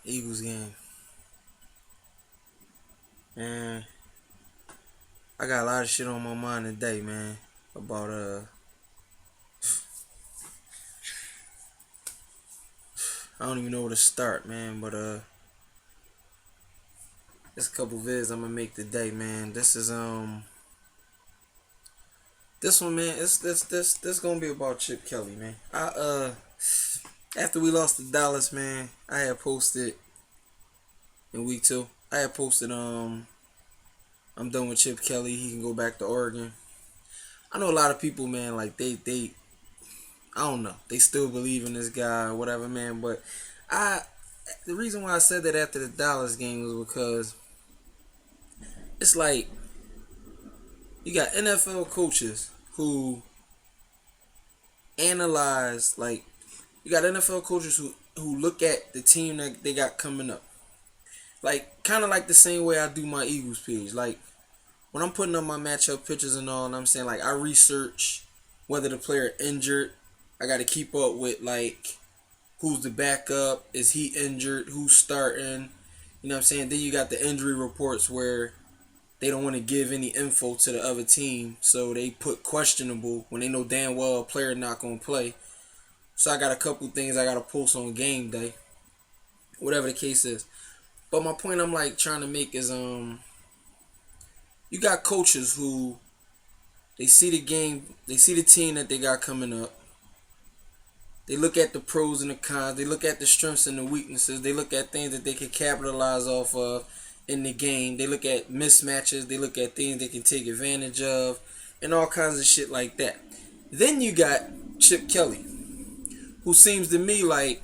Eagles game. Man, I got a lot of shit on my mind today, man. About I don't even know where to start, man. But there's a couple vids I'm gonna make today, man. This one, man. This gonna be about Chip Kelly, man. After we lost to Dallas, man, I had posted in week 2. I had posted I'm done with Chip Kelly. He can go back to Oregon. I know a lot of people, man. Like they I don't know. They still believe in this guy or whatever, man. But I, the reason why I said that after the Dallas game was because it's like you got NFL coaches who analyze, like you got NFL coaches who look at the team that they got coming up, like kind of like the same way I do my Eagles page. Like when I'm putting up my matchup pictures and all, and I'm saying like I research whether the player injured. I got to keep up with like who's the backup, is he injured, who's starting. You know what I'm saying? Then you got the injury reports where they don't want to give any info to the other team, so they put questionable when they know damn well a player not gonna play. So I got a couple things I gotta post on game day, whatever the case is. But my point I'm like trying to make is you got coaches who they see the game, they see the team that they got coming up. They look at the pros and the cons. They look at the strengths and the weaknesses. They look at things that they can capitalize off of in the game. They look at mismatches. They look at things they can take advantage of and all kinds of shit like that. Then you got Chip Kelly, who seems to me like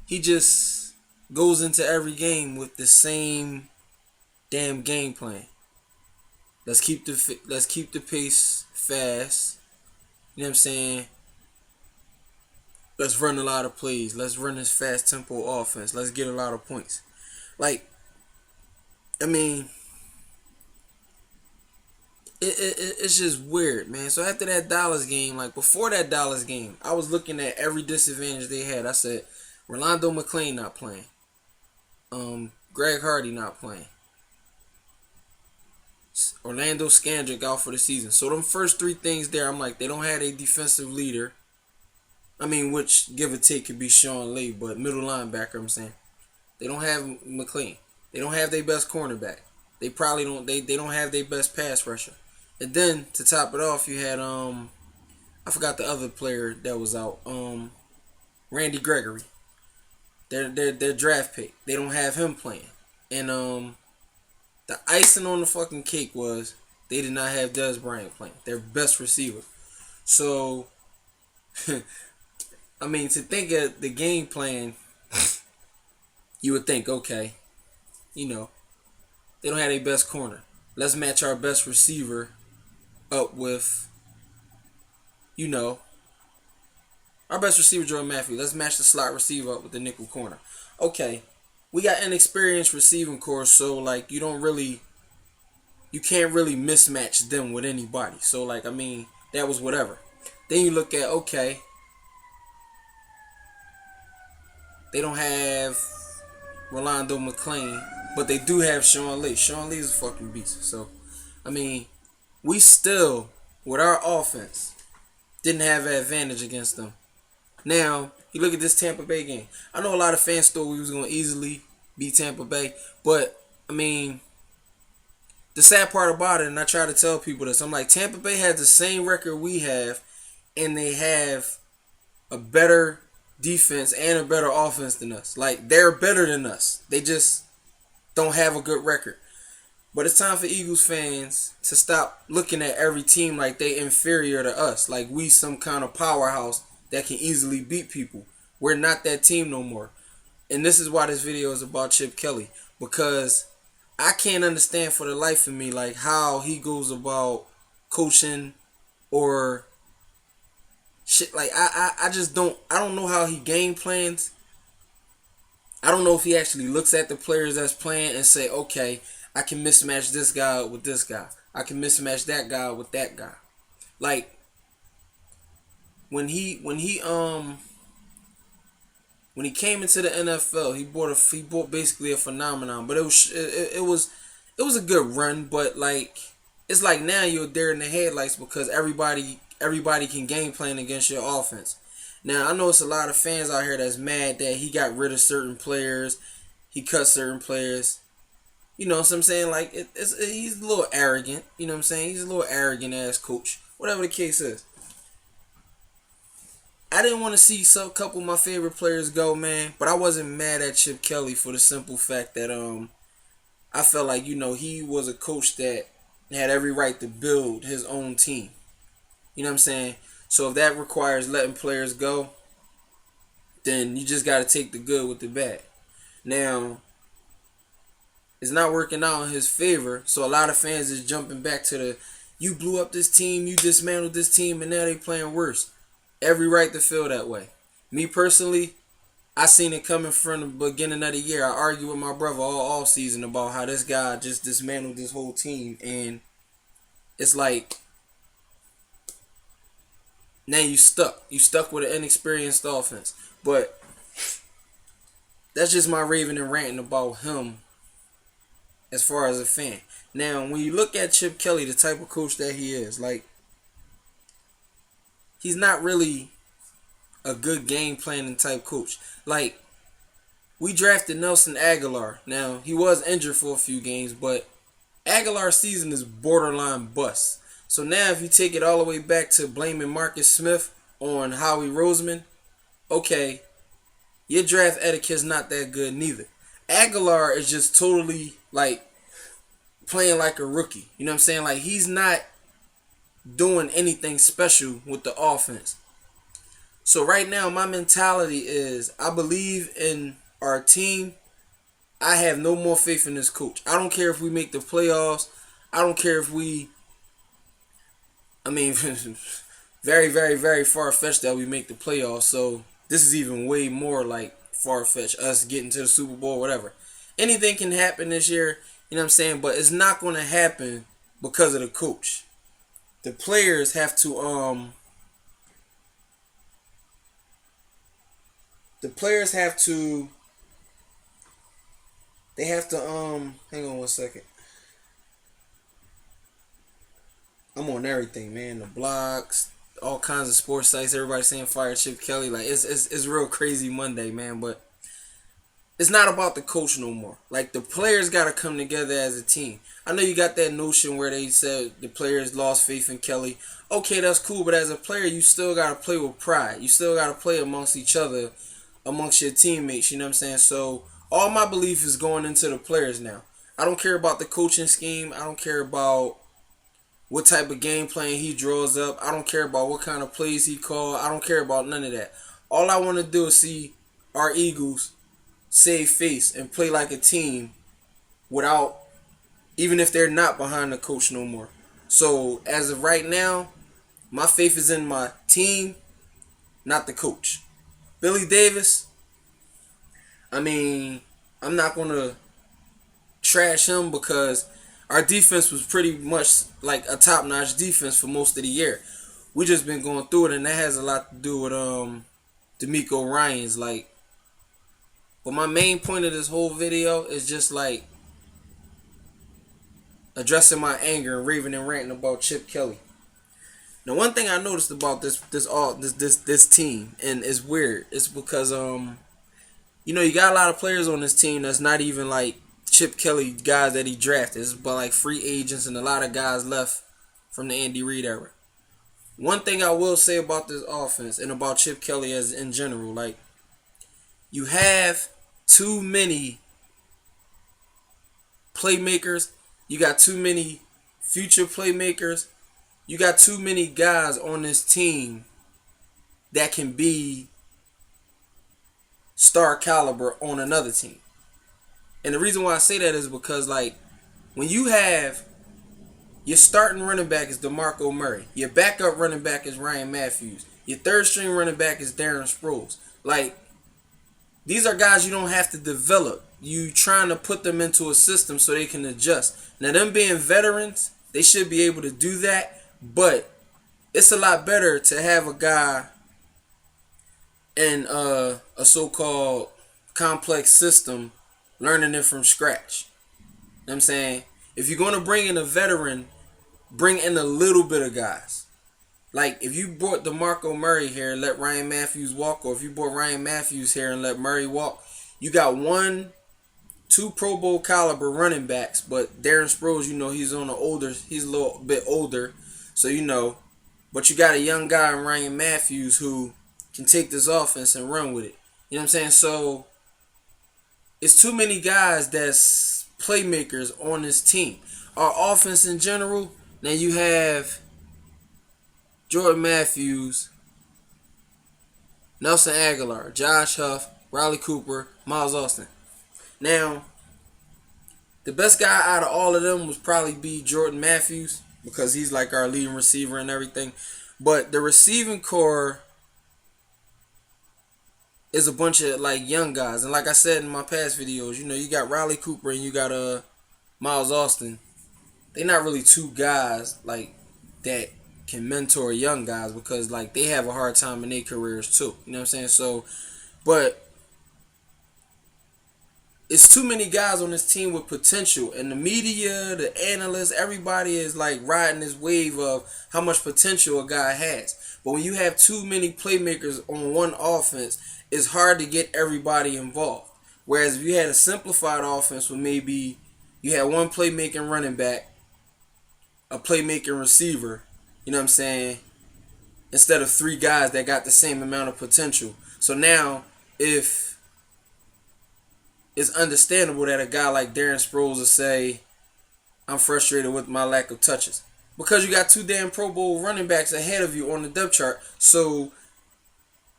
he just goes into every game with the same damn game plan. Let's keep the pace fast. You know what I'm saying? Let's run a lot of plays. Let's run this fast tempo offense. Let's get a lot of points. Like, I mean, it's just weird, man. So after that Dallas game, like before that Dallas game, I was looking at every disadvantage they had. I said, Rolando McClain not playing. Greg Hardy not playing. Orlando Scandrick out for the season. So them first 3 things there, I'm like, they don't have a defensive leader. I mean, which give or take could be Sean Lee, but middle linebacker, I'm saying. They don't have McLean. They don't have their best cornerback. They probably don't. They don't have their best pass rusher. And then to top it off, you had I forgot the other player that was out. Randy Gregory. Their draft pick. They don't have him playing. And the icing on the fucking cake was they did not have Dez Bryant playing. Their best receiver. So I mean, to think of the game plan, you would think, okay, you know, they don't have their best corner. Let's match our best receiver up with, you know, our best receiver, Jordan Matthews. Let's match the slot receiver up with the nickel corner. Okay, we got inexperienced receiving corps, so like you can't really mismatch them with anybody. So like, I mean, that was whatever. Then you look at, okay, they don't have Rolando McClain, but they do have Sean Lee. Sean Lee is a fucking beast. So, I mean, we still, with our offense, didn't have an advantage against them. Now, you look at this Tampa Bay game. I know a lot of fans thought we was going to easily beat Tampa Bay, but, I mean, the sad part about it, and I try to tell people this, I'm like, Tampa Bay has the same record we have, and they have a better defense and a better offense than us. Like, they're better than us. They just don't have a good record. But it's time for Eagles fans to stop looking at every team like they inferior to us. Like we some kind of powerhouse that can easily beat people. We're not that team no more. And this is why this video is about Chip Kelly. Because I can't understand for the life of me like how he goes about coaching or shit. Like I just don't know how he game plans. I don't know if he actually looks at the players that's playing and say, okay, I can mismatch this guy with this guy. I can mismatch that guy with that guy. Like when he when he came into the NFL, he bought basically a phenomenon. But it was a good run. But like it's like now you're a deer in the headlights because everybody can game plan against your offense. Now I know it's a lot of fans out here that's mad that he got rid of certain players, he cut certain players. You know what I'm saying? Like he's a little arrogant. You know what I'm saying? He's a little arrogant ass coach. Whatever the case is. I didn't want to see a couple of my favorite players go, man, but I wasn't mad at Chip Kelly for the simple fact that I felt like he was a coach that had every right to build his own team. You know what I'm saying? So if that requires letting players go, then you just got to take the good with the bad. Now, it's not working out in his favor, so a lot of fans is jumping back to you blew up this team, you dismantled this team, and now they playing worse. Every right to feel that way. Me personally, I seen it coming from the beginning of the year. I argued with my brother all season about how this guy just dismantled this whole team, and it's like now you stuck. You stuck with an inexperienced offense. But that's just my raving and ranting about him as far as a fan. Now, when you look at Chip Kelly, the type of coach that he is, like, he's not really a good game planning type coach. Like, we drafted Nelson Aguilar. Now, he was injured for a few games, but Aguilar's season is borderline bust. So now if you take it all the way back to blaming Marcus Smith on Howie Roseman, okay, your draft etiquette's not that good neither. Aguilar is just totally, like, playing like a rookie. You know what I'm saying? Like, he's not doing anything special with the offense. So right now, my mentality is I believe in our team. I have no more faith in this coach. I don't care if we make the playoffs. I don't care if very, very, very far-fetched that we make the playoffs. So this is even way more like far-fetched, us getting to the Super Bowl, whatever. Anything can happen this year, you know what I'm saying? But it's not going to happen because of the coach. The players have to hang on one second. I'm on everything, man. The blogs, all kinds of sports sites, everybody saying fire Chip Kelly. Like it's real crazy Monday, man, but it's not about the coach no more. Like, the players got to come together as a team. I know you got that notion where they said the players lost faith in Kelly. Okay, that's cool, but as a player, you still got to play with pride. You still got to play amongst each other, amongst your teammates, you know what I'm saying? So, all my belief is going into the players now. I don't care about the coaching scheme. I don't care about what type of game plan he draws up. I don't care about what kind of plays he calls. I don't care about none of that. All I want to do is see our Eagles save face and play like a team without, even if they're not behind the coach no more. So as of right now, my faith is in my team, not the coach. Billy Davis, I'm not going to trash him because our defense was pretty much like a top-notch defense for most of the year. We just been going through it, and that has a lot to do with D'Amico Ryans, like. But my main point of this whole video is just like addressing my anger and raving and ranting about Chip Kelly. Now, one thing I noticed about this team, and it's weird, it's because you got a lot of players on this team that's not even like Chip Kelly guys that he drafted. It's but like free agents and a lot of guys left from the Andy Reid era. One thing I will say about this offense and about Chip Kelly as in general, like, you have too many playmakers. You got too many future playmakers. You got too many guys on this team that can be star caliber on another team. And the reason why I say that is because, like, when you have your starting running back is DeMarco Murray, your backup running back is Ryan Matthews, your third string running back is Darren Sproles. Like, these are guys you don't have to develop. You trying to put them into a system so they can adjust. Now, them being veterans, they should be able to do that. But it's a lot better to have a guy in a so-called complex system, learning it from scratch. You know what I'm saying? If you're going to bring in a veteran, bring in a little bit of guys. Like, if you brought DeMarco Murray here and let Ryan Matthews walk, or if you brought Ryan Matthews here and let Murray walk, you got two Pro Bowl caliber running backs, but Darren Sproles, he's a little bit older, so but you got a young guy in Ryan Matthews who can take this offense and run with it. You know what I'm saying? So, it's too many guys that's playmakers on this team. Our offense in general, now you have Jordan Matthews, Nelson Aguilar, Josh Huff, Riley Cooper, Miles Austin. Now, the best guy out of all of them would probably be Jordan Matthews because he's like our leading receiver and everything. But the receiving core is a bunch of like young guys. And like I said in my past videos, you got Riley Cooper and you got Miles Austin. They're not really two guys like that can mentor young guys because like they have a hard time in their careers too. You know what I'm saying? So, but it's too many guys on this team with potential, and the media, the analysts, everybody is like riding this wave of how much potential a guy has. But when you have too many playmakers on one offense, it's hard to get everybody involved. Whereas if you had a simplified offense where maybe you had one playmaking running back, a playmaking receiver, you know what I'm saying, instead of three guys that got the same amount of potential. So now, if it's understandable that a guy like Darren Sproles will say, I'm frustrated with my lack of touches. Because you got two damn Pro Bowl running backs ahead of you on the depth chart. So,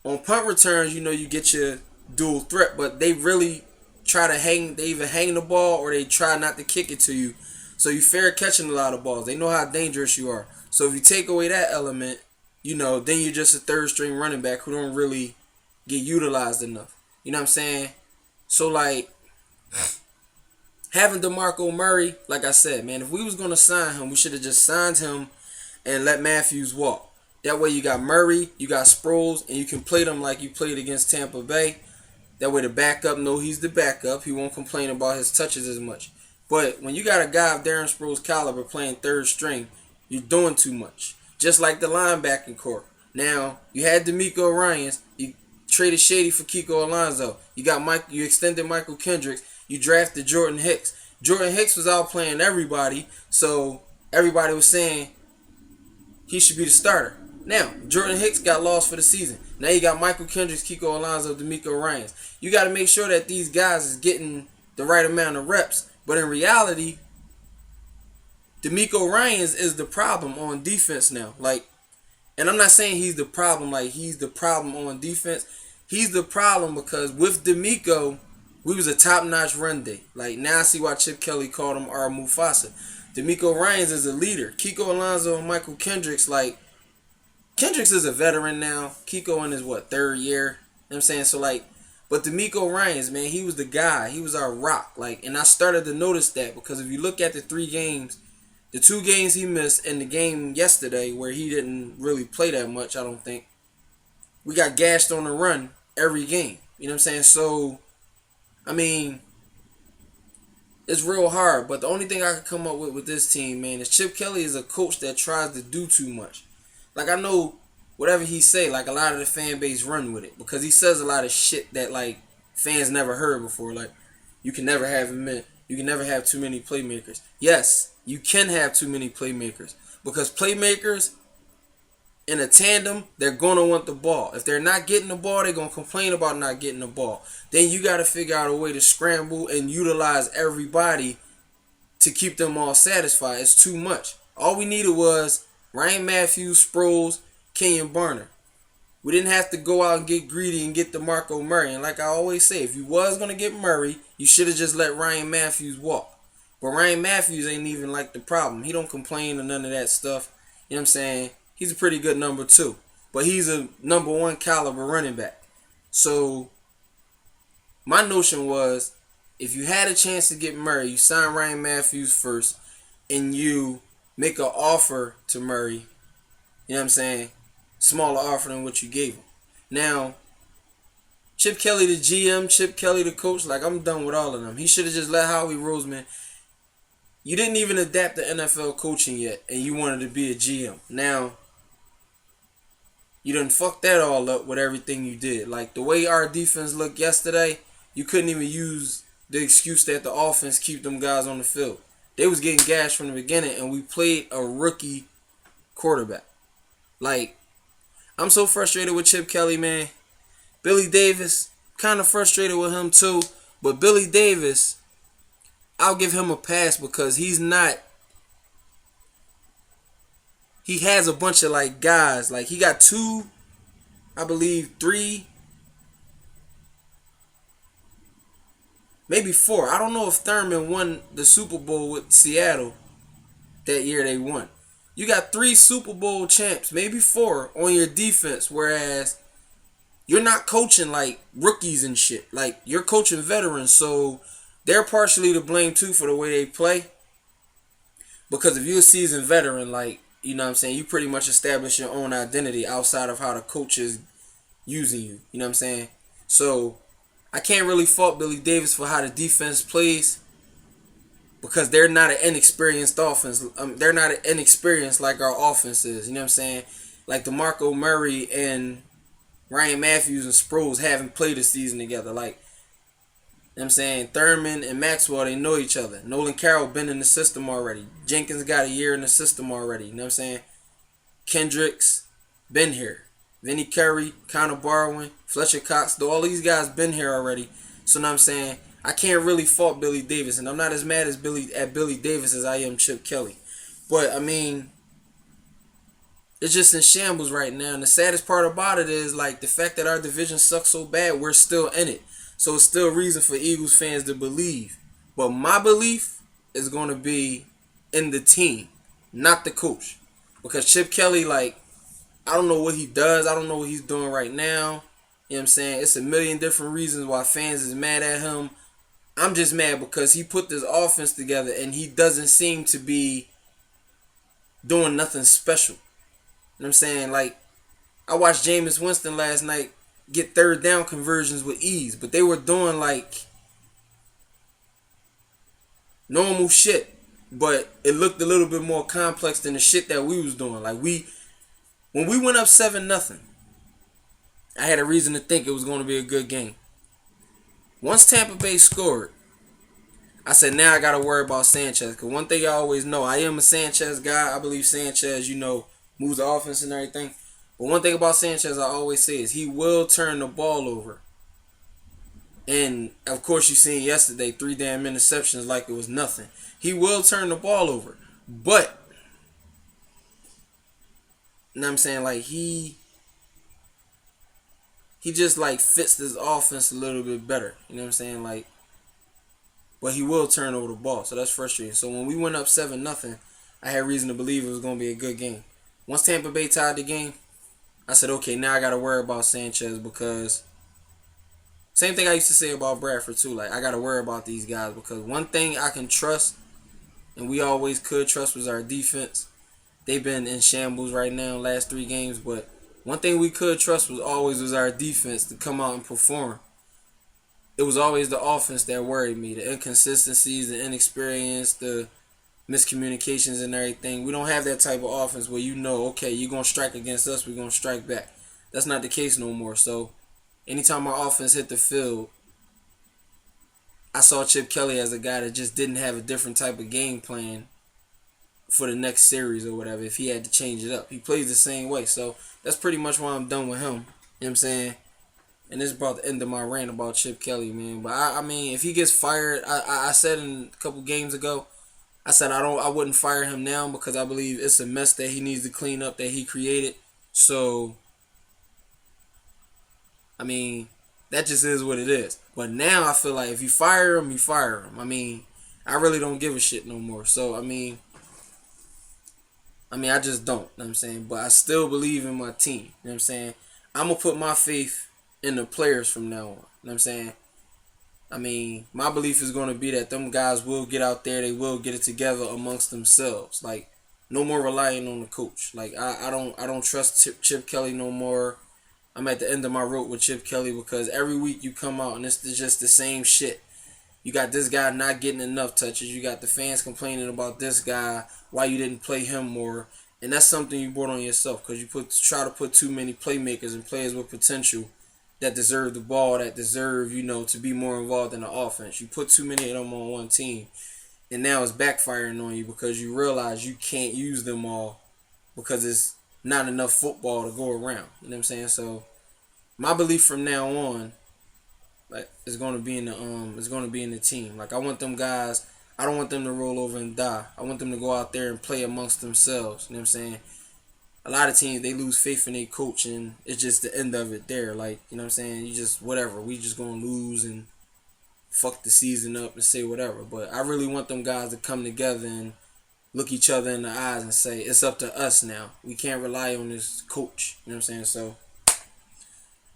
on punt returns, you get your dual threat, but they really try to they either hang the ball or they try not to kick it to you. So you fair catching a lot of balls. They know how dangerous you are. So if you take away that element, then you're just a third string running back who don't really get utilized enough. You know what I'm saying? So like having DeMarco Murray, like I said, man, if we was gonna sign him, we should have just signed him and let Matthews walk. That way you got Murray, you got Sproles, and you can play them like you played against Tampa Bay. That way the backup know he's the backup. He won't complain about his touches as much. But when you got a guy of Darren Sproles' caliber playing third string, you're doing too much. Just like the linebacking core. Now, you had D'Amico Ryans. You traded Shady for Kiko Alonso. You extended Michael Kendricks. You drafted Jordan Hicks. Jordan Hicks was out playing everybody, so everybody was saying he should be the starter. Now, Jordan Hicks got lost for the season. Now you got Michael Kendricks, Kiko Alonso, D'Amico Ryans. You got to make sure that these guys is getting the right amount of reps. But in reality, D'Amico Ryans is the problem on defense now. And I'm not saying he's the problem, like he's the problem on defense. He's the problem because with D'Amico, we was a top-notch run day. Like, now I see why Chip Kelly called him our Mufasa. D'Amico Ryans is a leader. Kiko Alonso and Michael Kendricks, Kendricks is a veteran now. Kiko in his, third year? You know what I'm saying? So, but D'Amico Ryans, man, he was the guy. He was our rock. And I started to notice that because if you look at the 3 games, the 2 games he missed and the game yesterday where he didn't really play that much, I don't think, we got gashed on the run every game. You know what I'm saying? So, I mean, it's real hard. But the only thing I could come up with this team, man, is Chip Kelly is a coach that tries to do too much. I know whatever he say, a lot of the fan base run with it. Because he says a lot of shit that, fans never heard before. You can never have you can never have too many playmakers. Yes, you can have too many playmakers. Because playmakers in a tandem, they're going to want the ball. If they're not getting the ball, they're going to complain about not getting the ball. Then you got to figure out a way to scramble and utilize everybody to keep them all satisfied. It's too much. All we needed was Ryan Matthews, Sproles, Kenyon Barner. We didn't have to go out and get greedy and get DeMarco Murray. And like I always say, if you was going to get Murray, you should have just let Ryan Matthews walk. But Ryan Matthews ain't even the problem. He don't complain or none of that stuff. You know what I'm saying? He's a pretty good number 2. But he's a number 1 caliber running back. So, my notion was, if you had a chance to get Murray, you sign Ryan Matthews first, and you make an offer to Murray, you know what I'm saying? Smaller offer than what you gave him. Now, Chip Kelly the GM, Chip Kelly the coach. Like, I'm done with all of them. He should have just let Howie Roseman. You didn't even adapt to NFL coaching yet, and you wanted to be a GM. Now, you done fucked that all up with everything you did. Like, the way our defense looked yesterday, you couldn't even use the excuse that the offense keep them guys on the field. They was getting gashed from the beginning, and we played a rookie quarterback. Like, I'm so frustrated with Chip Kelly, man. Billy Davis, kind of frustrated with him too. But Billy Davis, I'll give him a pass because he's not. He has a bunch of like guys. Like, he got two, I believe, three, maybe four. I don't know if Thurman won the Super Bowl with Seattle that year they won. You got three Super Bowl champs, maybe four, on your defense, whereas you're not coaching like rookies and shit. Like, you're coaching veterans, so they're partially to blame too for the way they play. Because if you're a seasoned veteran, like, you know what I'm saying, you pretty much establish your own identity outside of how the coach is using you. You know what I'm saying? So I can't really fault Billy Davis for how the defense plays because they're not an inexperienced offense. They're not an inexperienced like our offense is. You know what I'm saying? Like, DeMarco Murray and Ryan Matthews and Sproles haven't played a season together. Like, you know what I'm saying? Thurman and Maxwell, they know each other. Nolan Carroll been in the system already. Jenkins got a year in the system already. You know what I'm saying? Kendricks been here. Vinny Curry, Connor Barwin, Fletcher Cox, all these guys been here already. So, you know what I'm saying? I can't really fault Billy Davis, and I'm not as mad as Billy Davis as I am Chip Kelly. But, I mean, it's just in shambles right now. And the saddest part about it is, like, the fact that our division sucks so bad, we're still in it. So it's still a reason for Eagles fans to believe. But my belief is going to be in the team, not the coach. Because Chip Kelly, like, I don't know what he does. I don't know what he's doing right now. You know what I'm saying? It's a million different reasons why fans is mad at him. I'm just mad because he put this offense together and he doesn't seem to be doing nothing special. You know what I'm saying? Like, I watched Jameis Winston last night get third down conversions with ease, but they were doing like normal shit, but it looked a little bit more complex than the shit that we was doing. Like, when we went up 7-0, I had a reason to think it was going to be a good game. Once Tampa Bay scored, I said, now I got to worry about Sanchez. Because one thing I always know, I am a Sanchez guy. I believe Sanchez, moves the offense and everything. But one thing about Sanchez I always say is he will turn the ball over. And, of course, you seen yesterday 3 damn interceptions like it was nothing. He will turn the ball over. But, you know what I'm saying? Like, he just, like, fits this offense a little bit better. You know what I'm saying? Like, but he will turn over the ball. So that's frustrating. So when we went up 7-0, I had reason to believe it was going to be a good game. Once Tampa Bay tied the game, I said, okay, now I got to worry about Sanchez because same thing I used to say about Bradford too. Like, I got to worry about these guys because one thing I can trust, and we always could trust, was our defense. They've been in shambles right now, last 3 games, but one thing we could trust was our defense to come out and perform. It was always the offense that worried me. The inconsistencies, the inexperience, the miscommunications and everything. We don't have that type of offense where okay, you're going to strike against us, we're going to strike back. That's not the case no more. So anytime our offense hit the field, I saw Chip Kelly as a guy that just didn't have a different type of game plan for the next series or whatever if he had to change it up. He plays the same way. So that's pretty much why I'm done with him. You know what I'm saying? And this is about the end of my rant about Chip Kelly, man. But I mean, if he gets fired, I said in a couple games ago, I said I wouldn't fire him now because I believe it's a mess that he needs to clean up that he created. So, I mean, that just is what it is. But now I feel like if you fire him, you fire him. I mean, I really don't give a shit no more. So, I mean, I just don't. You know what I'm saying? But I still believe in my team. You know what I'm saying? I'm going to put my faith in the players from now on. You know what I'm saying? I mean, my belief is going to be that them guys will get out there. They will get it together amongst themselves. Like, no more relying on the coach. Like, I don't trust Chip Kelly no more. I'm at the end of my rope with Chip Kelly because every week you come out and it's just the same shit. You got this guy not getting enough touches. You got the fans complaining about this guy, why you didn't play him more. And that's something you brought on yourself because you try to put too many playmakers and players with potential that deserve the ball, that deserve, to be more involved in the offense. You put too many of them on one team. And now it's backfiring on you because you realize you can't use them all because it's not enough football to go around. You know what I'm saying? So my belief from now on, like, is gonna be in the team. Like, I want them guys, I don't want them to roll over and die. I want them to go out there and play amongst themselves. You know what I'm saying? A lot of teams, they lose faith in their coach and it's just the end of it there. Like, you know what I'm saying? You just whatever. We just gonna lose and fuck the season up and say whatever. But I really want them guys to come together and look each other in the eyes and say, it's up to us now. We can't rely on this coach. You know what I'm saying? So,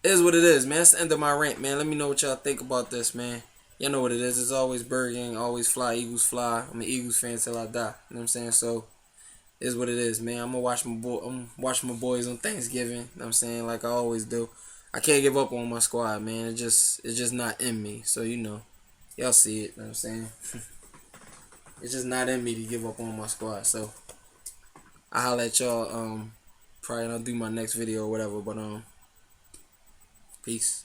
it is what it is, man. That's the end of my rant, man. Let me know what y'all think about this, man. Y'all know what it is. It's always Bird Gang, always fly, Eagles fly. I'm an Eagles fan till I die. You know what I'm saying? So, it is what it is, man. I'm gonna watch my boys on Thanksgiving. You know what I'm saying? Like I always do. I can't give up on my squad, man. It's just not in me. So, y'all see it. You know what I'm saying? It's just not in me to give up on my squad. So, I'll let y'all probably not do my next video or whatever, but peace.